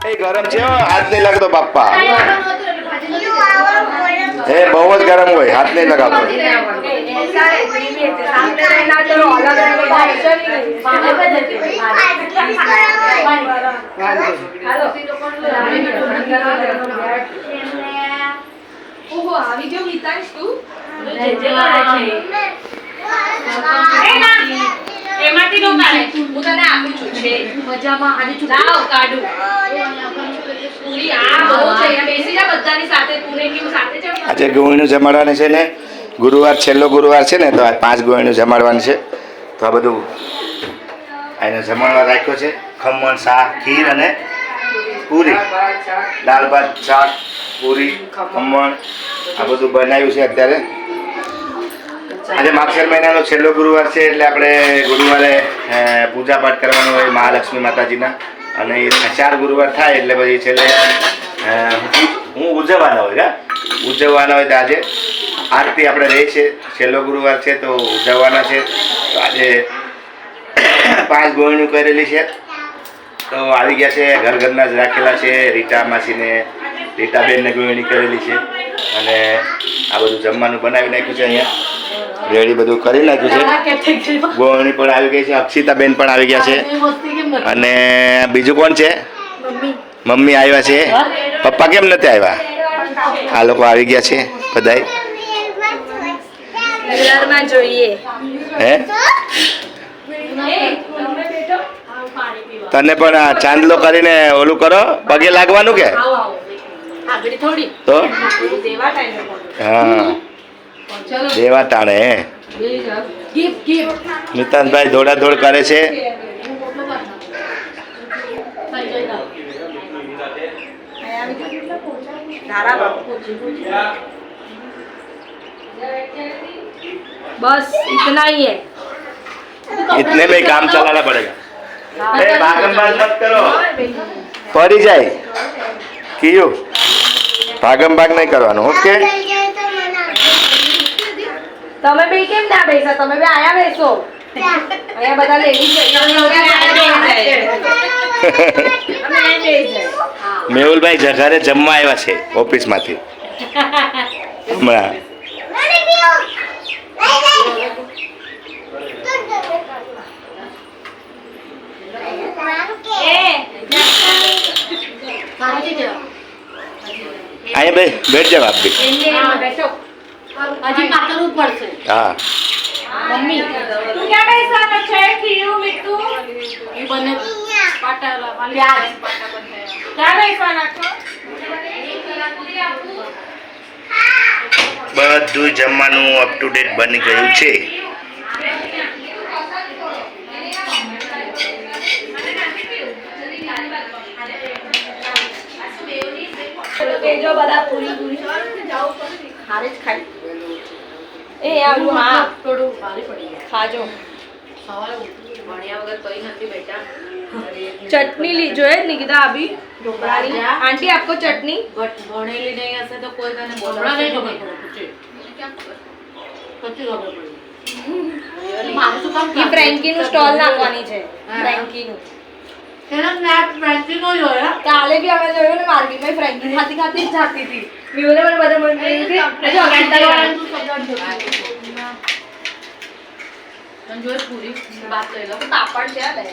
એ ગરમ છે હાથ નહીં લાગતો બાપ્પા એ બહુ જ ગરમ હોય હાથ નહીં લગાવતો આવી ગયો મિતાંશ તું એમાંથી નો કાઢે હું તને આપું છું છે મજામાં આની છું લાવ કાઢું પૂરી આ બહુ છે અહીંયા બેસી જા બધાની સાથે તું ને કેવું સાથે છે આજે ગોળીનું જમાડવાનું છે ને ગુરુવાર છેલ્લો ગુરુવાર છે ને તો આ 5 ગોળીનું જમાડવાનું છે તો આ બધું આને જમાડવા રાખ્યો છે ખમણ શાક ખીર અને પૂરી દાળ ભાત શાક પૂરી ખમણ આ બધું બનાવ્યું છે અત્યારે આજે માગશર મહિનાનો છેલ્લો ગુરુવાર છે એટલે આપણે ગુરુવારે પૂજા પાઠ કરવાનું હોય મહાલક્ષ્મી માતાજીના અને એ 4 ગુરુવાર થાય એટલે પછી છેલ્લે હું ઉજવવાના હોય ઉજવવાના હોય તો આજે આરતી આપણે રહી છે છેલ્લો ગુરુવાર છે તો ઉજવવાના છે તો આજે 5 ગોળીનું કરેલી છે તો આવી ગયા છે ઘરના જ રાખેલા છે રીટા માસીને રીટાબેનને ગોળણી કરેલી છે અને આ બધું જમવાનું બનાવી નાખ્યું છે અહીંયા રેડી બધું કરી નાખ્યું છે ગોળણી પણ આવી ગઈ છે અક્ષિતાબેન પણ આવી ગયા છે અને બીજું કોણ છે મમ્મી આવ્યા છે પપ્પા કેમ નથી આવ્યા આ લોકો આવી ગયા છે બધાય હે તને પણ ચાંદલો કરીને ઓલું કરો પગે લાગવાનું કે તો હા દેવા ટાણે મિતાનભાઈ દોડાદોડ કરે છે बस इतना ही है इतने में काम चलाना पड़ेगा भागम भाग मत करो पड़ी जाए क्यों भागम भाग नहीं करवानो ओके તમે બે કેમ ના બેસા તમે બે આયા બેસો અહીંયા બધા લેડીઝ મેહુલભાઈ ઘરે જમવા આવ્યા છે ઓફિસમાંથી હમણાં અહીંયા બેઠ જાવ આપ બી બેઠો હજી પાતળું પડશે હા મમ્મી તું ક્યાં બેસવાનો છે ખીરું મીઠું એ બને પાટા પ્યાજ ક્યાં બેસવાના છો બધું જમવાનું અપ ટુ ડેટ બની ગયું છે જો બધા પૂરી પૂરી ખારે જ ખાઈ એ આવું હા થોડું ભારે પડી ગયા ખાજો સવારે ભણ્યા વગર કઈ નથી બેટા चटनी लीजो है निकिता अभी ढोकळानी आंटी आपको चटनी भणेली नहीं हसे तो कोई तने बोलड़ा नहीं खबर पड़े कच्ची खबर पड़ी मारू तो काम ये फ्रेंकी નું સ્ટોલ નાખવાની છે ફ્રેન્કી નું એના સ્નેપ ફ્રેન્કી નો જોયા કાલે भी અમે જોયું ને માર્કેટ में फ्रेंकी ખાતી ખાતી જ જાતી હતી મીઓને મને બધા મને જો કંટાળવાનું સંજોય પૂરી બાત લઈ લો પાપડ છે લે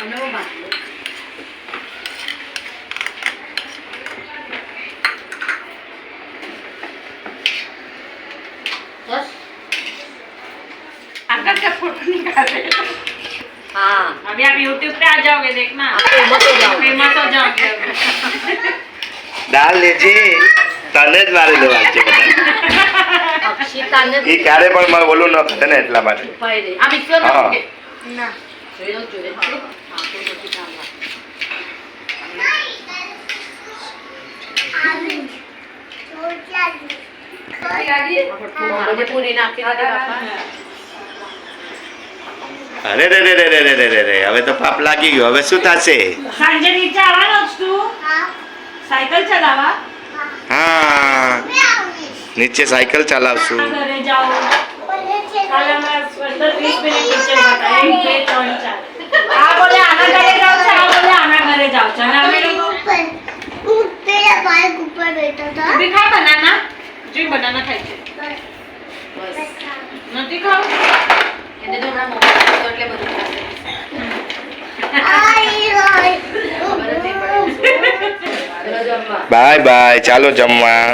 અને वो बात लो बस अंकल का फोटो निकाले हाँ अभी आप YouTube पे आ जाओगे देखना फेमस हो जाओगे डाल लेजे તને જ મારી દેવા છે અક્ષિતાને ઈ ક્યારે પણ મને બોલું ન કરે ને એટલા માટે પાઈ દે આ મિક્સર હા. નાખો કે ના જોઈ લો હા તો પછી કામ લાગે પૂરી નાખી દે બાપા અરે રે રે રે રે રે રે રે હવે તો પાપ લાગી ગયો હવે શું થશે સાંજે નીચે આવવાનો જ તું સાયકલ ચલાવવા હા નીચે સાયકલ ચલાવશું ઘરે જાઓ કાલામાં 15-20 મિનિટ પિક્ચર બતાવે 1 2 3 4 આ બોલે આના ઘરે જાવ છે, આ બોલે આના ઘરે જાવ છે. અને અમે લોકો બી ખાય બનાના. જી બનાના ખાય છે. નથી ખાવ? એને તો હમણાં મોબાઈલ હતો એટલે બધું ખાશે. ખબર જ નહીં પડે. ચાલો જમવા. બાય બાય, ચાલો જમવા.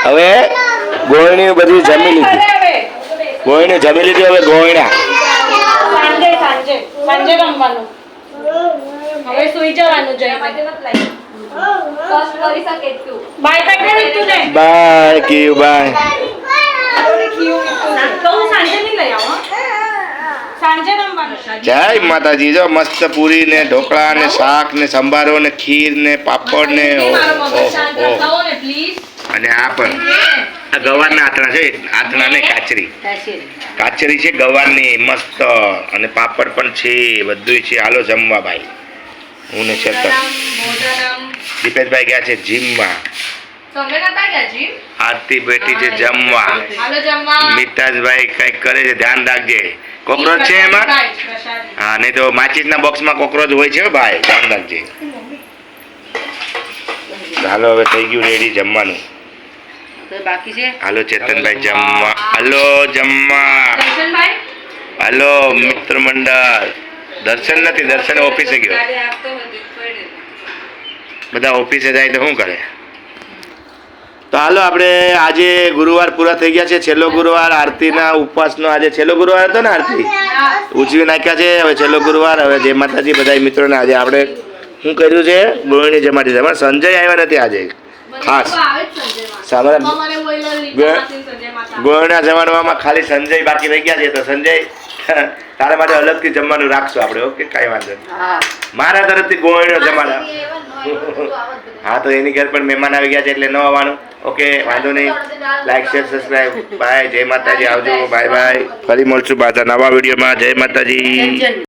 હવે ગોળણી બધી જમી લીધી. હવે ગોળણી જમી લીધી, હવે ગોળણા. સાંજે સાંજે સાંજે રમવાનું. હવે સુઈ જવાનું જઈને. બાય કાઢી લીધું ને. બાય કિયુ બાય. તો હું સાંજે નહીં લઈ આવું, હો. સાંજે રમવાનું. જય માતાજી. જો મસ્ત પૂરી ને ઢોકળા ને શાક ને સંભારો ને ખીર ને પાપડ ને મારો મગજ શાંત ઓહો. થાઓ ને પ્લીઝ. અને આ પણ આ ગવારના આથણા છે. આથણા ને કાચરી. કાચરી છે ગવારની મસ્ત, અને પાપડ પણ છે, બધું છે. હાલો જમવા ભાઈ. હું ને ચેતન. દીપેશભાઈ ગયા છે જીમમાં. તમે નતા ગયા જીમ? આરતી બેઠી છે જમવા. હાલો જમવા. મિતાજભાઈ કઈક કરે છે, ધ્યાન રાખજે. કોકરોચ છે એમાં? હા, નહીં તો માચીસના બોક્સમાં કોકરોચ હોય છે હો ભાઈ, ધ્યાન રાખજે. હાલો હવે થઈ ગયું રેડી જમવાનું. તો બાકી છે. હાલો ચેતનભાઈ જમવા. હાલો જમવા. દર્શનભાઈ હાલો મિત્ર મંડળ. દર્શન નથી, દર્શન ઓફિસે ગયો. બધા ઓફિસે જાય તો શું કરે? તો હાલો આપણે આજે ગુરુવાર પૂરા થઈ ગયા છે. છેલ્લો ગુરુવાર આરતીના ઉપવાસનો આજે છેલ્લો ગુરુવાર હતો ને આરતી? ઉજવી નાખ્યા છે. હવે છેલ્લો ગુરુવાર. હવે જય માતાજી બધા મિત્રોને. આજે આપણે શું કર્યું છે? ગોળણી જમાડી છે. પણ સંજય આવ્યા નથી આજે ખાસ. ગોળણા જમાડવામાં ખાલી સંજય બાકી રહી ગયા છે. તો સંજય તારા માટે અલગથી જમવાનું રાખશું આપણે. ઓકે, કાંઈ વાંધો નહીં. હા. મારા તરફથી ગોળણીઓ જમાડા. હા, તો એની ઘર પણ મહેમાન આવી ગયા છે એટલે ન આવવાનું. ઓકે, વાંધો નહીં. Like share subscribe. બાય. જય માતાજી. આવજો. Bye bye. ફરી મળશું પાછા નવા વિડીયોમાં. જય માતાજી.